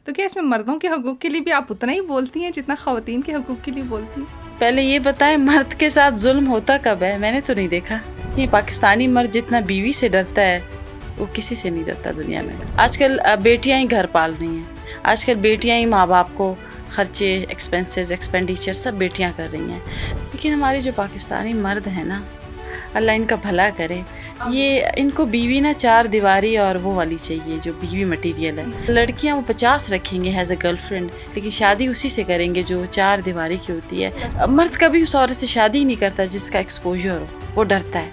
تو کیا اس میں مردوں کے حقوق کے لیے بھی آپ اتنا ہی بولتی ہیں جتنا خواتین کے حقوق کے لیے بولتی ہیں؟ پہلے یہ بتائیں مرد کے ساتھ ظلم ہوتا کب ہے؟ میں نے تو نہیں دیکھا. یہ پاکستانی مرد جتنا بیوی سے ڈرتا ہے وہ کسی سے نہیں ڈرتا دنیا میں. آج کل بیٹیاں ہی گھر پال رہی ہیں، آج کل بیٹیاں ہی ماں باپ کو خرچے، ایکسپینڈیچر سب بیٹیاں کر رہی ہیں. لیکن ہمارے جو پاکستانی مرد ہیں نا، اللہ ان کا بھلا کرے، یہ ان کو بیوی نا 4 دیواری اور وہ والی چاہیے جو بیوی مٹیریل ہے. لڑکیاں وہ 50 رکھیں گے ایز اے گرل فرینڈ، لیکن شادی اسی سے کریں گے جو 4 دیواری کی ہوتی ہے. مرد کبھی اس عورت سے شادی ہی نہیں کرتا جس کا ایکسپوجر ہو، وہ ڈرتا ہے،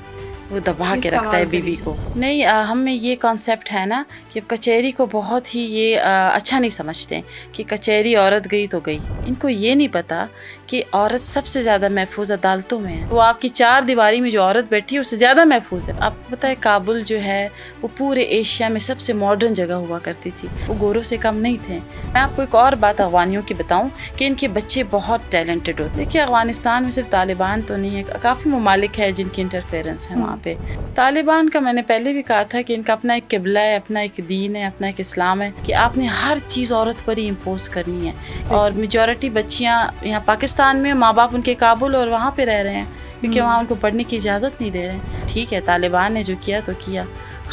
وہ دبا کے رکھتا ہے بیوی کو. نہیں، ہم میں یہ کانسیپٹ ہے نا کہ کچہری کو بہت ہی یہ اچھا نہیں سمجھتے ہیں کہ کچہری عورت گئی تو گئی. ان کو یہ نہیں پتا کہ عورت سب سے زیادہ محفوظ عدالتوں میں ہے. وہ آپ کی 4 دیواری میں جو عورت بیٹھی ہے اس سے زیادہ محفوظ ہے. آپ کو پتہ ہے کابل جو ہے وہ پورے ایشیا میں سب سے ماڈرن جگہ ہوا کرتی تھی، وہ گوروں سے کم نہیں تھے. میں آپ کو ایک اور بات افغانیوں کی بتاؤں کہ ان کے بچے بہت ٹیلنٹڈ ہوتے ہیں. دیکھیے افغانستان میں صرف طالبان تو نہیں ہے، کافی ممالک ہے جن کی انٹرفیئرنس ہے وہاں پہ. طالبان کا میں نے پہلے بھی کہا تھا کہ ان کا اپنا ایک قبلہ ہے، اپنا ایک دین ہے، اپنا ایک اسلام ہے کہ آپ نے ہر چیز عورت پر ہی امپوز کرنی ہے. اور میجورٹی بچیاں یہاں پاکستان میں ماں باپ ان کے کابل اور وہاں پہ رہ رہے ہیں کیونکہ وہاں ان کو پڑھنے کی اجازت نہیں دے رہے ہیں. ٹھیک ہے، طالبان نے جو کیا تو کیا،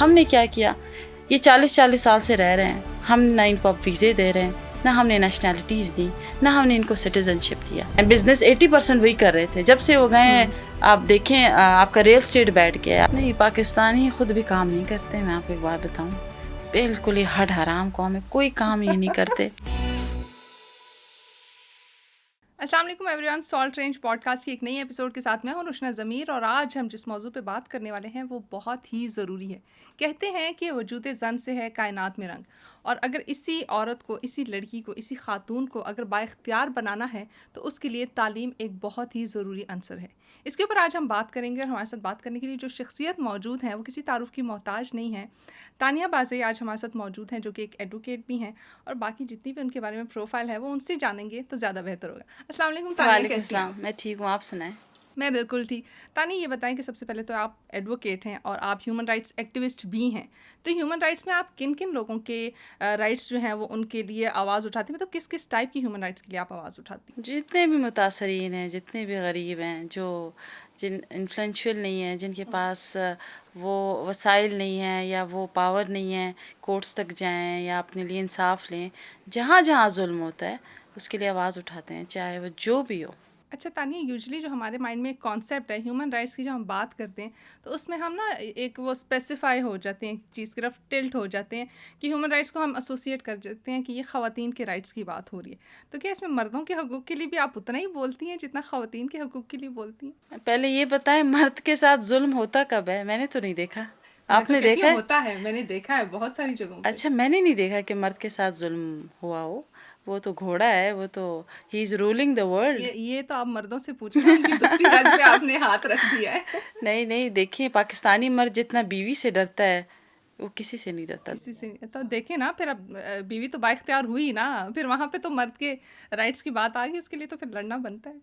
ہم نے کیا کیا؟ یہ 40 سال سے رہ رہے ہیں، ہم نہ ان کو اب ویزے دے رہے ہیں، نہ ہم نے نیشنلٹیز دی، نہ ہم نے ان کو سٹیزن شپ دیا. بزنس 80% وہی کر رہے تھے جب سے وہ گئے. آپ دیکھیں آپ کا ریل اسٹیٹ بیٹھ گیا. نہیں، پاکستانی خود بھی کام نہیں کرتے. میں آپ کو ایک بات بتاؤں، بالکل یہ ہڈ حرام قوم ہے، کوئی کام یہ نہیں کرتے. السلام علیکم everyone, Salt Range podcast کی ایک نئی ایپیسوڈ کے ساتھ میں ہوں روشنا ضمیر، اور آج ہم جس موضوع پہ بات کرنے والے ہیں وہ بہت ہی ضروری ہے. کہتے ہیں کہ وجود زن سے ہے کائنات میں رنگ، اور اگر اسی عورت کو، اسی لڑکی کو، اسی خاتون کو اگر بااختیار بنانا ہے تو اس کے لیے تعلیم ایک بہت ہی ضروری عنصر ہے. اس کے اوپر آج ہم بات کریں گے، اور ہمارے ساتھ بات کرنے کے لیے جو شخصیت موجود ہیں وہ کسی تعارف کی محتاج نہیں ہے. تانیہ بازی آج ہمارے ساتھ موجود ہیں جو کہ ایک ایڈوکیٹ بھی ہیں، اور باقی جتنی بھی ان کے بارے میں پروفائل ہے وہ ان سے جانیں گے تو زیادہ بہتر ہوگا. السلام علیکم تانیہ. وعلیکم السلام، میں ٹھیک ہوں، آپ سنائیں. میں بالکل ٹھیک. تانیہ یہ بتائیں کہ سب سے پہلے تو آپ ایڈوکیٹ ہیں اور آپ ہیومن رائٹس ایکٹیوسٹ بھی ہیں. تو ہیومن رائٹس میں آپ کن کن لوگوں کے رائٹس جو ہیں وہ ان کے لیے آواز اٹھاتی ہیں؟ مطلب کس کس ٹائپ کی ہیومن رائٹس کے لیے آپ آواز اٹھاتی ہیں؟ جتنے بھی متاثرین ہیں، جتنے بھی غریب ہیں، جن انفلوئنشل نہیں ہیں، جن کے پاس وہ وسائل نہیں ہیں یا وہ پاور نہیں ہے کورٹس تک جائیں یا اپنے لیے انصاف لیں، جہاں جہاں ظلم ہوتا ہے اس کے لیے آواز اٹھاتے ہیں، چاہے وہ جو بھی ہو. اچھا تانیہ، یوزلی جو ہمارے مائنڈ میں ایک کانسیپٹ ہے ہیومن رائٹس کی، جو ہم بات کرتے ہیں تو اس میں ہم نا ایک وہ اسپیسیفائی ہو جاتے ہیں، چیز کی طرف ٹلٹ ہو جاتے ہیں کہ ہیومن رائٹس کو ہم ایسوسیٹ کر جاتے ہیں کہ یہ خواتین کے رائٹس کی بات ہو رہی ہے. تو کیا اس میں مردوں کے حقوق کے لیے بھی آپ اتنا ہی بولتی ہیں جتنا خواتین کے حقوق کے لیے بولتی ہیں؟ پہلے یہ بتائیں مرد کے ساتھ ظلم ہوتا کب ہے؟ میں نے تو نہیں دیکھا. آپ نے دیکھا ہے؟ ہوتا ہے، میں نے دیکھا ہے بہت ساری جگہوں پہ. اچھا، میں نے نہیں دیکھا کہ مرد کے ساتھ ظلم ہوا ہو. وہ تو گھوڑا ہے، وہ تو ہی از رولنگ دا ورلڈ. یہ تو آپ مردوں سے پوچھ رہے ہیں، ان کی دکھتی رگ پہ آپ نے ہاتھ رکھ دیا ہے. نہیں، دیکھیں پاکستانی مرد جتنا بیوی سے ڈرتا ہے وہ کسی سے نہیں ڈرتا. کسی سے تو دیکھیں نا، پھر اب بیوی تو بااختیار ہوئی نا، پھر وہاں پہ تو مرد کے رائٹس کی بات آ گئی، اس کے لیے تو پھر لڑنا بنتا ہے.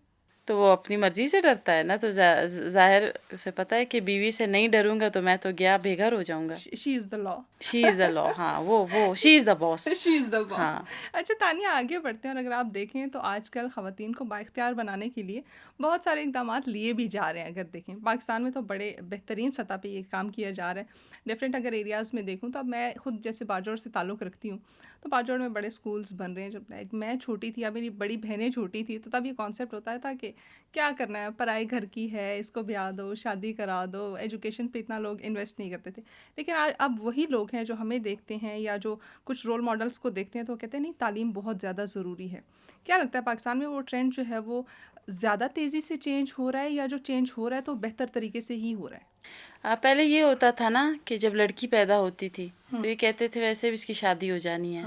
تو وہ اپنی مرضی سے ڈرتا ہے نا، تو ظاہر اسے پتہ ہے کہ بیوی سے نہیں ڈروں گا تو میں تو گیا بے گھر ہو جاؤں گا. شی از دا لا. شی از دا لا. ہاں، وہ شی از دا باس. شی از دا باس. اچھا تانیہ، آگے بڑھتے ہیں، اور اگر آپ دیکھیں تو آج کل خواتین کو بااختیار بنانے کے لیے بہت سارے اقدامات لیے بھی جا رہے ہیں. اگر دیکھیں پاکستان میں تو بڑے بہترین سطح پہ یہ کام کیا جا رہا ہے. ڈفرینٹ اگر ایریاز میں دیکھوں تو اب میں خود جیسے باجوڑ سے تعلق رکھتی ہوں، تو باجوڑ میں بڑے اسکولس بن رہے ہیں. جب میں چھوٹی تھی یا میری بڑی بہنیں چھوٹی تھی تو تب یہ کانسیپٹ ہوتا تھا کہ کیا کرنا ہے، پرائی گھر کی ہے، اس کو بیاہ دو، شادی کرا دو. ایجوکیشن پہ اتنا لوگ انویسٹ نہیں کرتے تھے. لیکن اب وہی لوگ ہیں جو ہمیں دیکھتے ہیں یا جو کچھ رول ماڈلس کو دیکھتے ہیں تو وہ کہتے ہیں نہیں، تعلیم بہت زیادہ ضروری ہے. کیا لگتا ہے پاکستان میں وہ ٹرینڈ جو ہے وہ زیادہ تیزی سے چینج ہو رہا ہے، یا جو چینج ہو رہا ہے تو بہتر طریقے سے ہی ہو رہا ہے؟ پہلے یہ ہوتا تھا نا کہ جب لڑکی پیدا ہوتی تھی تو یہ کہتے تھے ویسے بھی اس کی شادی ہو جانی ہے،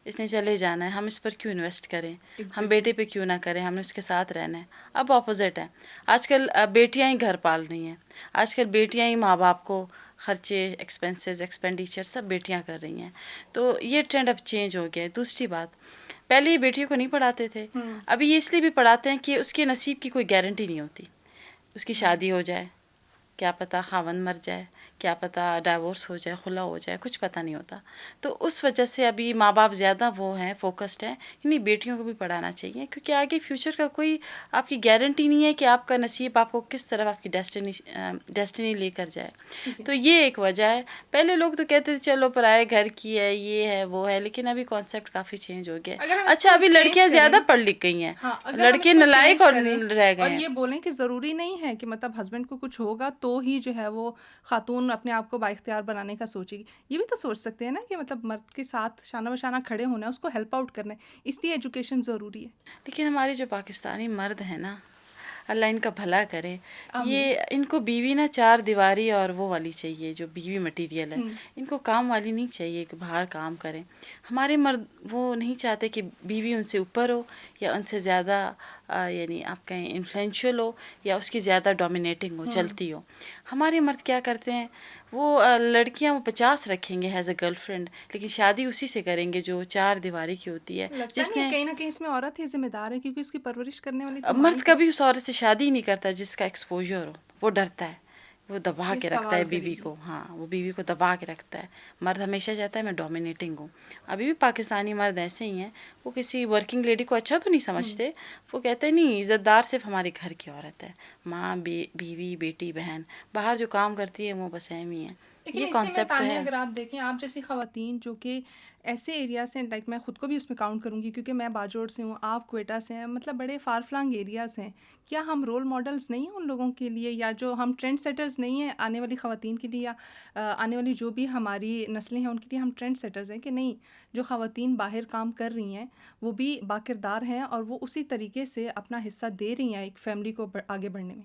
اس نے چلے جانا ہے، ہم اس پر کیوں انویسٹ کریں، ہم بیٹے پہ کیوں نہ کریں، ہم نے اس کے ساتھ رہنا ہے. اب اپوزٹ ہے، آج کل بیٹیاں ہی گھر پال رہی ہیں، آج کل بیٹیاں ہی ماں باپ کو خرچے، ایکسپینڈیچر سب بیٹیاں کر رہی ہیں. تو یہ ٹرینڈ اب چینج ہو گیا ہے. دوسری بات، پہلے یہ بیٹیوں کو نہیں پڑھاتے تھے، ابھی یہ اس لیے بھی پڑھاتے ہیں کہ اس کے نصیب کی کوئی گارنٹی نہیں ہوتی. اس کی شادی ہو جائے، کیا پتہ خاوند مر جائے، کیا پتہ ڈائیورس ہو جائے، خلا ہو جائے، کچھ پتہ نہیں ہوتا. تو اس وجہ سے ابھی ماں باپ زیادہ وہ ہیں، فوکسڈ ہیں. انہیں بیٹیوں کو بھی پڑھانا چاہیے، کیونکہ آگے فیوچر کا کوئی آپ کی گارنٹی نہیں ہے کہ آپ کا نصیب آپ کو کس طرف آپ کی ڈیسٹنی لے کر جائے. تو یہ ایک وجہ ہے. پہلے لوگ تو کہتے تھے چلو پرائے گھر کی ہے، یہ ہے وہ ہے، لیکن ابھی کانسیپٹ کافی چینج ہو گیا. اگر ہم اس اچھا کو ابھی چینج لڑکیاں کریں، زیادہ پڑھ لکھ گئی ہیں، ہاں اگر ہم اس لڑکے کو نالائق چینج اور کریں رہ گئے اور ہیں. یہ بولیں کہ ضروری نہیں ہے کہ مطلب ہسبینڈ کو کچھ ہوگا تو ہی جو ہے وہ خاتون اپنے آپ کو بااختیار بنانے کا سوچے گی. یہ بھی تو سوچ سکتے ہیں نا کہ مطلب مرد کے ساتھ شانہ بشانہ کھڑے ہونا ہے، اس کو ہیلپ آؤٹ کرنا ہے. اس لیے ایجوکیشن ضروری ہے. لیکن ہمارے جو پاکستانی مرد ہیں نا، اللہ ان کا بھلا کرے، آمین. یہ ان کو بیوی نا چار دیواری اور وہ والی چاہیے جو بیوی مٹیریل ہے. ان کو کام والی نہیں چاہیے کہ باہر کام کریں. ہمارے مرد وہ نہیں چاہتے کہ بیوی ان سے اوپر ہو یا ان سے زیادہ یعنی آپ کہیں انفلوئنشل ہو یا اس کی زیادہ ڈومینیٹنگ ہو، چلتی ہو. ہمارے مرد کیا کرتے ہیں، وہ لڑکیاں وہ 50 رکھیں گے ایز اے گرل فرینڈ، لیکن شادی اسی سے کریں گے جو چار دیواری کی ہوتی ہے. لگتا جس نہیں ہے نے کہیں نہ کہیں اس میں عورت ہی ذمہ دار ہے، کیونکہ اس کی پرورش کرنے والی تو ماں مرد ہی ہے. کبھی اس عورت سے شادی ہی نہیں کرتا جس کا ایکسپوجر ہو. وہ ڈرتا ہے، وہ دبا یہ کے رکھتا ہے سوال کرے بیوی گی. کو. ہاں وہ بیوی کو دبا کے رکھتا ہے. مرد ہمیشہ چاہتا ہے میں ڈومینیٹنگ ہوں. ابھی بھی پاکستانی مرد ایسے ہی ہیں، وہ کسی ورکنگ لیڈی کو اچھا تو نہیں سمجھتے. وہ کہتے ہیں نہیں، عزت دار صرف ہمارے گھر کی عورت ہے، ماں بیوی بیٹی بہن، باہر جو کام کرتی ہے وہ بس اہم ہی ہے. لیکن یہ اس سے میں کانسیپٹ تانیہ ہے. اگر آپ دیکھیں، آپ جیسی خواتین جو کہ ایسے ایریاز ہیں، لائک میں خود کو بھی اس میں کاؤنٹ کروں گی کیونکہ میں باجوڑ سے ہوں، آپ کوئٹہ سے ہیں، مطلب بڑے فار فلانگ ایریاز ہیں. کیا ہم رول ماڈلز نہیں ہیں ان لوگوں کے لیے، یا جو ہم ٹرینڈ سیٹرز نہیں ہیں آنے والی خواتین کے لیے، یا آنے والی جو بھی ہماری نسلیں ہیں ان کے لیے ہم ٹرینڈ سیٹرز ہیں کہ نہیں، جو خواتین باہر کام کر رہی ہیں وہ بھی باکردار ہیں اور وہ اسی طریقے سے اپنا حصہ دے رہی ہیں ایک فیملی کو آگے بڑھنے میں.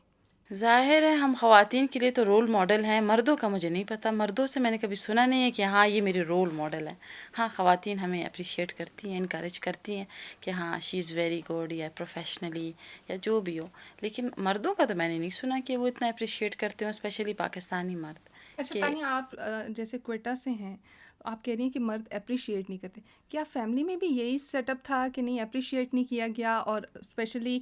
ظاہر ہے ہم خواتین کے لیے تو رول ماڈل ہیں. مردوں کا مجھے نہیں پتہ، مردوں سے میں نے کبھی سنا نہیں ہے کہ ہاں یہ میرے رول ماڈل ہے. ہاں خواتین ہمیں اپریشیٹ کرتی ہیں، انکریج کرتی ہیں کہ ہاں شی از ویری گڈ، یا پروفیشنلی یا جو بھی ہو. لیکن مردوں کا تو میں نے نہیں سنا کہ وہ اتنا اپریشیٹ کرتے ہوں، اسپیشلی پاکستانی مرد. اچھا کہ تانیہ، آپ جیسے کوئٹہ سے ہیں، آپ کہہ رہی ہیں کہ مرد اپریشیٹ نہیں کرتے. کیا فیملی میں بھی یہی سیٹ اپ تھا کہ نہیں اپریشیٹ نہیں کیا گیا، اور اسپیشلی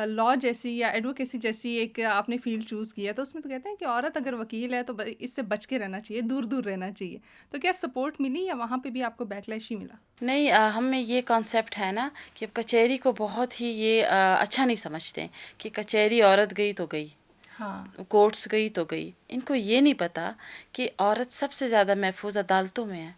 لاء جیسی یا ایڈوکیسی جیسی ایک آپ نے فیلڈ چوز کیا، تو اس میں تو کہتے ہیں کہ عورت اگر وکیل ہے تو اس سے بچ کے رہنا چاہیے، دور دور رہنا چاہیے. تو کیا سپورٹ ملی یا وہاں پہ بھی آپ کو بیک لیش ہی ملا؟ نہیں، ہم میں یہ کانسیپٹ ہے نا کہ کچہری کو بہت ہی یہ اچھا نہیں سمجھتے ہیں کہ کچہری عورت گئی تو گئی، ہاں کورٹس گئی تو گئی. ان کو یہ نہیں پتہ کہ عورت سب سے زیادہ محفوظ عدالتوں میں ہے.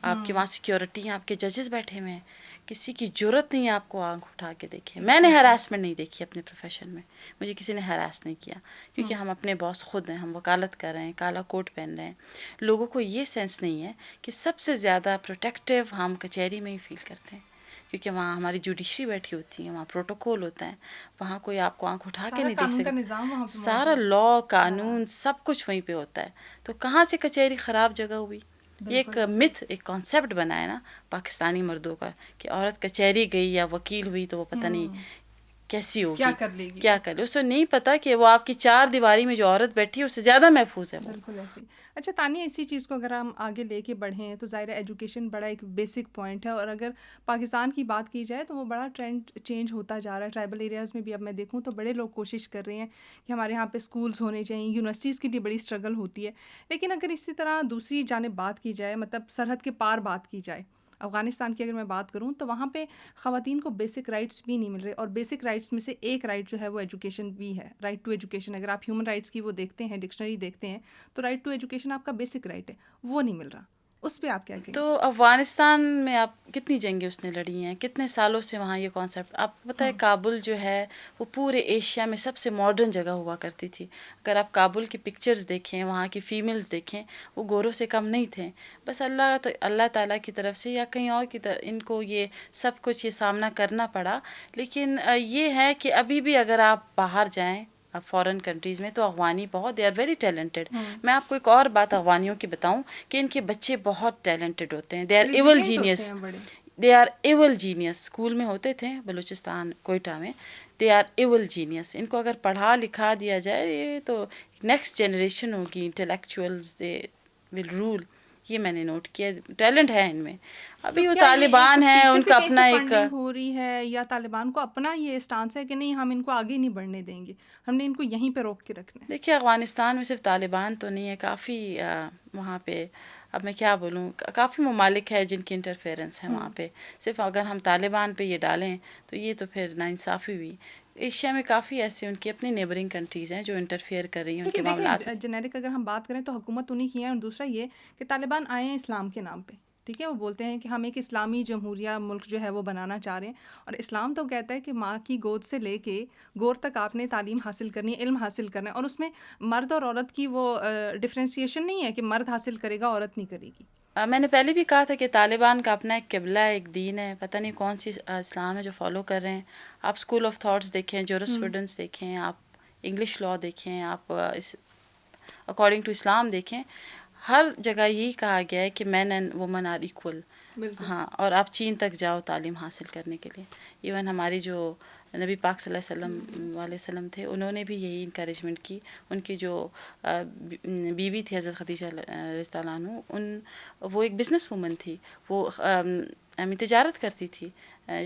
آپ کے وہاں سیکیورٹی ہیں، آپ کے ججز بیٹھے ہوئے ہیں، کسی کی جرت نہیں ہے آپ کو آنکھ اٹھا کے دیکھے. میں نے ہراسمنٹ نہیں دیکھی اپنے پروفیشن میں، مجھے کسی نے ہراس نہیں کیا، کیونکہ ہم اپنے باس خود ہیں. ہم وکالت کر رہے ہیں، کالا کوٹ پہن رہے ہیں. لوگوں کو یہ سینس نہیں ہے کہ سب سے زیادہ پروٹیکٹیو ہم کچہری میں ہی فیل کرتے ہیں، کیونکہ وہاں ہماری جوڈیشری بیٹھی ہوتی ہے، وہاں پروٹوکول ہوتا ہے، وہاں کوئی آپ کو آنکھ اٹھا کے سارا نہیں دیکھ قانون کا سکتا. نظام وہاں پہ سارا موجود ہے. لاء، قانون، سب کچھ وہیں پہ ہوتا ہے. تو کہاں سے کچہری خراب جگہ ہوئی؟ یہ ایک بالکل ایسے. متھ، ایک کانسیپٹ بنا ہے نا پاکستانی مردوں کا کہ عورت کچہری گئی یا وکیل ہوئی تو وہ پتہ نہیں کیسی ہوگی، کیا کر لے گی. کیا کر لے. اسے نہیں پتہ کہ وہ آپ کی چار دیواری میں جو عورت بیٹھی ہے اس سے زیادہ محفوظ ہے وہ. بالکل ایسے ہی. اچھا تانیہ، اسی چیز کو اگر ہم آگے لے کے بڑھیں تو ظاہر ہے ایجوکیشن بڑا ایک بیسک پوائنٹ ہے، اور اگر پاکستان کی بات کی جائے تو وہ بڑا ٹرینڈ چینج ہوتا جا رہا ہے. ٹرائبل ایریاز میں بھی اب میں دیکھوں تو بڑے لوگ کوشش کر رہے ہیں کہ ہمارے یہاں پہ اسکولز ہونے چاہیے. یونیورسٹیز کے لیے بڑی اسٹرگل ہوتی ہے. لیکن اگر اسی طرح دوسری جانب بات کی جائے، مطلب سرحد کے پار بات کی جائے، افغانستان کی اگر میں بات کروں تو وہاں پہ خواتین کو بیسک رائٹس بھی نہیں مل رہے، اور بیسک رائٹس میں سے ایک رائٹ جو ہے وہ ایجوکیشن بھی ہے، رائٹ ٹو ایجوکیشن. اگر آپ ہیومن رائٹس کی وہ دیکھتے ہیں، ڈکشنری دیکھتے ہیں، تو رائٹ ٹو ایجوکیشن آپ کا بیسک رائٹ ہے، وہ نہیں مل رہا. اس پہ آپ کیا کہیں گے؟ تو افغانستان میں آپ کتنی جنگیں اس نے لڑی ہیں، کتنے سالوں سے وہاں یہ کانسیپٹ. آپ کو پتہ ہے کابل جو ہے وہ پورے ایشیا میں سب سے ماڈرن جگہ ہوا کرتی تھی. اگر آپ کابل کی پکچرز دیکھیں، وہاں کی فیمیلز دیکھیں، وہ گوروں سے کم نہیں تھے. بس اللہ تعالیٰ کی طرف سے یا کہیں اور کی طرف ان کو یہ سب کچھ یہ سامنا کرنا پڑا. لیکن یہ ہے کہ ابھی بھی اگر آپ باہر جائیں فارن کنٹریز میں تو افغانی بہت، دے آر ویری ٹیلنٹڈ. میں آپ کو ایک اور بات افغانیوں کی بتاؤں کہ ان کے بچے بہت ٹیلنٹڈ ہوتے ہیں. They are evil genius, they are evil genius. School میں ہوتے تھے بلوچستان کوئٹہ میں، دے آر ایول جینیس. ان کو اگر پڑھا لکھا دیا جائے یہ تو نیکسٹ جنریشن ہوگی، انٹلیکچوئلز دے ول رول. یہ میں نے نوٹ کیا. ٹیلنٹ ہے ان میں. ابھی وہ کیا یہ طالبان ایک ہیں, پیچھے ان سے کا کہیں سے اپنا ایک فنڈنگ ہو رہی ہے, یا طالبان کو اپنا یہ اسٹانس ہے کہ نہیں ہم ان کو آگے نہیں بڑھنے دیں گے, ہم نے ان کو یہیں پہ روک کے رکھنا ہے؟ دیکھیے افغانستان میں صرف طالبان تو نہیں ہے, کافی وہاں پہ, اب میں کیا بولوں, کافی ممالک ہے جن کی انٹرفیئرنس ہے وہاں پہ. صرف اگر ہم طالبان پہ یہ ڈالیں تو یہ تو پھر ناانصافی ہوئی. ایشیا میں کافی ایسے ان کی اپنی نیبرنگ کنٹریز ہیں جو انٹرفیئر کر رہی ہیں ان کے لیکن معاملات. دیکھیں جنیرک اگر ہم بات کریں تو حکومت انہیں کی ہے, اور دوسرا یہ کہ طالبان آئے ہیں اسلام کے نام پہ, ٹھیک ہے, وہ بولتے ہیں کہ ہم ایک اسلامی جمہوریہ ملک جو ہے وہ بنانا چاہ رہے ہیں, اور اسلام تو کہتا ہے کہ ماں کی گود سے لے کے گور تک آپ نے تعلیم حاصل کرنی ہے, علم حاصل کرنا ہے, اور اس میں مرد اور عورت کی وہ ڈفرینسیشن نہیں ہے کہ مرد حاصل کرے گا عورت نہیں کرے گی. میں نے پہلے بھی کہا تھا کہ طالبان کا اپنا ایک قبلہ ہے, ایک دین ہے, پتہ نہیں کون سی اسلام ہے جو فالو کر رہے ہیں. آپ اسکول آف تھاٹس دیکھیں, جورسپروڈنس دیکھیں, آپ انگلش لاء دیکھیں, آپ اکارڈنگ ٹو اسلام دیکھیں, ہر جگہ یہی کہا گیا ہے کہ مین اینڈ وومن آر ایکول. ہاں, اور آپ چین تک جاؤ تعلیم حاصل کرنے کے لیے. ایون ہماری جو نبی پاک صلی اللہ علیہ وسلم تھے, انہوں نے بھی یہی انکریجمنٹ کی. ان کی جو بیوی تھی حضرت خدیجہ رضی اللہ عنہ, وہ ایک بزنس وومن تھی, وہ تجارت کرتی تھی,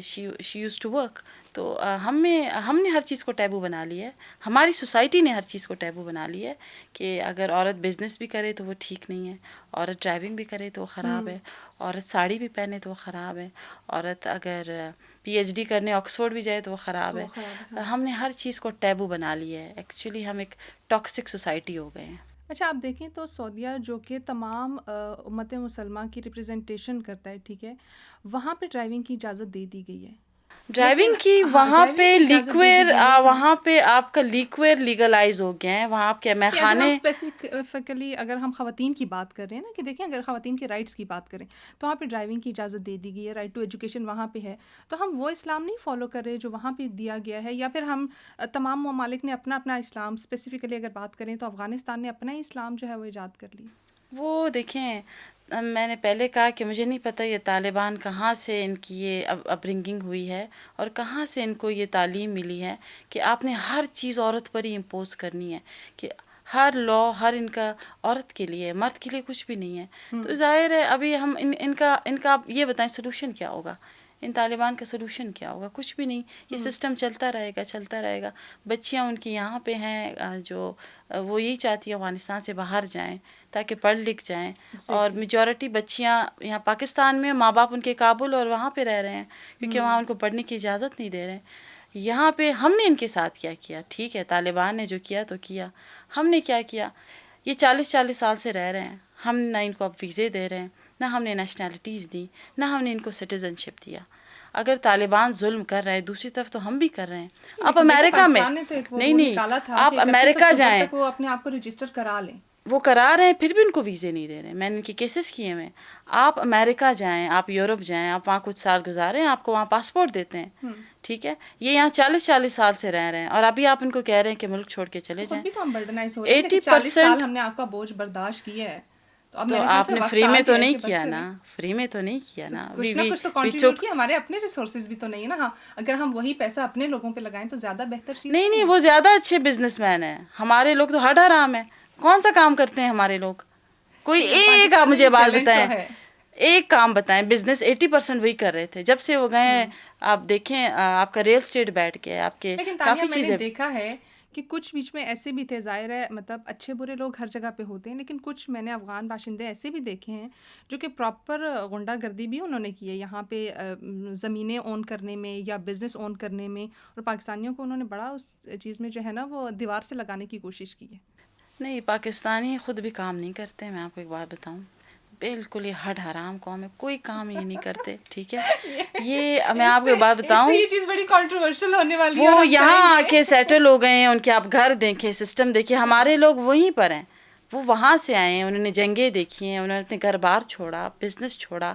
شی یوز ٹو ورک. تو ہم نے ہر چیز کو ٹیبو بنا لیا ہے, ہماری سوسائٹی نے ہر چیز کو ٹیبو بنا لیا ہے کہ اگر عورت بزنس بھی کرے تو وہ ٹھیک نہیں ہے, عورت ڈرائیونگ بھی کرے تو وہ خراب ہے, عورت ساڑی بھی پہنے تو وہ خراب ہے, عورت اگر پی ایچ ڈی کرنے آکسفورڈ بھی جائے تو وہ خراب ہے. ہم نے ہر چیز کو ٹیبو بنا لیا ہے. ایکچولی ہم ایک ٹاکسک سوسائٹی ہو گئے ہیں. اچھا آپ دیکھیں تو سعودیہ جو کہ تمام امت مسلمہ کی ریپرزنٹیشن کرتا ہے, ٹھیک ہے, وہاں پہ ڈرائیونگ کی اجازت دے دی گئی ہے. ڈرائیونگ کی وہاں پہ لیکویر, وہاں پہ آپ کا لیکویر لیگلائز ہو گیا ہے. وہاں آپ کے میں خانے اسپیسیفکلی اگر ہم خواتین کی بات کر رہے ہیں نا, کہ دیکھیں اگر خواتین کے رائٹس کی بات کریں تو وہاں پہ ڈرائیونگ کی اجازت دے دی گئی ہے, رائٹ ٹو ایجوکیشن وہاں پہ ہے. تو ہم وہ اسلام نہیں فالو کر رہے جو وہاں پہ دیا گیا ہے, یا پھر ہم تمام ممالک نے اپنا اپنا اسلام, اسپیسیفکلی اگر بات کریں تو افغانستان نے اپنا ہی اسلام جو ہے وہ ایجاد کر لی. وہ دیکھیں, میں نے پہلے کہا کہ مجھے نہیں پتہ یہ طالبان کہاں سے ان کی یہ اپبرنگنگ ہوئی ہے اور کہاں سے ان کو یہ تعلیم ملی ہے کہ آپ نے ہر چیز عورت پر ہی امپوز کرنی ہے, کہ ہر لاء ہر ان کا عورت کے لیے, مرد کے لیے کچھ بھی نہیں ہے. تو ظاہر ہے ابھی ہم ان کا آپ یہ بتائیں سلوشن کیا ہوگا, ان طالبان کا سلوشن کیا ہوگا؟ کچھ بھی نہیں. یہ سسٹم چلتا رہے گا. بچیاں ان کی یہاں پہ ہیں جو وہ یہی چاہتی ہیں افغانستان سے باہر جائیں تاکہ پڑھ لکھ جائیں, اور میجورٹی بچیاں یہاں پاکستان میں ماں باپ ان کے کابل اور وہاں پہ رہ رہے ہیں کیونکہ وہاں ان کو پڑھنے کی اجازت نہیں دے رہے ہیں. یہاں پہ ہم نے ان کے ساتھ کیا, ٹھیک ہے طالبان نے جو کیا تو کیا, ہم نے کیا کیا؟ یہ 40 سال سے رہ رہے ہیں, ہم نہ ان کو اب ویزے دے رہے ہیں, نہ ہم نے نیشنلٹیز دی, نہ ہم نے ان کو سٹیزن شپ دیا. اگر طالبان ظلم کر رہے ہیں دوسری طرف تو ہم بھی کر رہے ہیں. آپ امریکہ میں نہیں, آپ امریکہ جائیں, وہ اپنے آپ کو رجسٹر کرا لیں, وہ کرا رہے ہیں پھر بھی ان کو ویزے نہیں دے رہے ہیں. میں نے ان کے کیسز کیے ہوئے. آپ امریکہ جائیں, آپ یورپ جائیں, آپ وہاں کچھ سال گزاریں, آپ کو وہاں پاسپورٹ دیتے ہیں, ٹھیک ہے. یہ یہاں 40 سال سے رہ رہے ہیں اور ابھی آپ ان کو کہہ رہے ہیں کہ ملک چھوڑ کے چلے جائیں. 80% ہم نے آپ کا بوجھ برداشت کیا ہے, تو آپ نے فری میں تو نہیں کیا نا, فری میں تو نہیں کیا نا, کچھ نہ کچھ تو کنٹریبیوٹ کیا. ہمارے اپنے ریسورسز بھی تو نہیں ہے نا. ہاں, اگر ہم وہی پیسہ اپنے لوگوں پہ لگائیں تو زیادہ بہتر چیز. نہیں, وہ زیادہ اچھے بزنس مین ہیں. ہمارے لوگ تو ہڈ حرام ہیں. کون سا کام کرتے ہیں ہمارے لوگ؟ کوئی ایک آپ مجھے بات بتائیں, ایک کام بتائیں. بزنس 80% وہی کر رہے تھے جب سے وہ گئے. آپ دیکھیں آپ کا ریل اسٹیٹ بیٹھ گیا, آپ کے کافی چیزیں. دیکھا ہے کہ کچھ بیچ میں ایسے بھی تھے, ظاہر ہے مطلب اچھے برے لوگ ہر جگہ پہ ہوتے ہیں, لیکن کچھ میں نے افغان باشندے ایسے بھی دیکھے ہیں جو کہ پراپر غنڈہ گردی بھی انہوں نے کی ہے یہاں پہ زمینیں اون کرنے میں یا بزنس اون کرنے میں, اور پاکستانیوں کو انہوں نے بڑا اس چیز میں جو ہے نا وہ دیوار سے لگانے کی کوشش کی ہے. نہیں, پاکستانی خود بھی کام نہیں کرتے. میں آپ کو ایک بات بتاؤں, بالکل یہ ہڈ حرام قوم ہے, کوئی کام یہ نہیں کرتے, ٹھیک ہے. یہ میں آپ کو ایک بات بتاؤں, یہ چیز بڑی کنٹروورشل ہونے والی ہے. وہ یہاں آ کے سیٹل ہو گئے ہیں, ان کے آپ گھر دیکھیں, سسٹم دیکھیں. ہمارے لوگ وہیں پر ہیں, وہ وہاں سے آئے ہیں, انہوں نے جنگیں دیکھی ہیں, انہوں نے اپنے گھر بار چھوڑا, بزنس چھوڑا,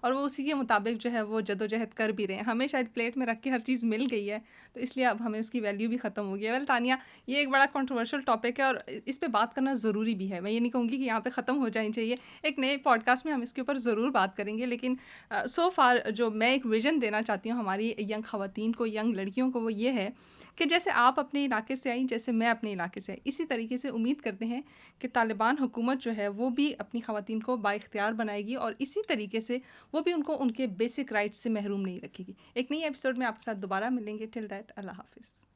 اور وہ اسی کے مطابق جو ہے وہ جد و جہد کر بھی رہے ہیں. ہمیں شاید پلیٹ میں رکھ کے ہر چیز مل گئی ہے، تو اس لیے اب ہمیں اس کی ویلیو بھی ختم ہو گئی ہے. ویل تانیہ، یہ ایک بڑا کنٹروورشل ٹاپک ہے اور اس پہ بات کرنا ضروری بھی ہے. میں یہ نہیں کہوں گی کہ یہاں پہ ختم ہو جانی چاہیے، ایک نئے پوڈ کاسٹ میں ہم اس کے اوپر ضرور بات کریں گے. لیکن سو فار جو میں ایک ویژن دینا چاہتی ہوں ہماری ینگ خواتین کو، ینگ لڑکیوں کو، وہ یہ ہے کہ جیسے آپ اپنے علاقے سے آئیں، جیسے میں اپنے علاقے سے آئی، اسی طریقے سے امید کرتے ہیں کہ طالبان حکومت جو ہے وہ بھی اپنی خواتین کو بااختیار بنائے گی، اور اسی طریقے سے وہ بھی ان کو ان کے بیسک رائٹس سے محروم نہیں رکھے گی. ایک نئی ایپیسوڈ میں آپ کے ساتھ دوبارہ ملیں گے. ٹل دیٹ، اللہ حافظ.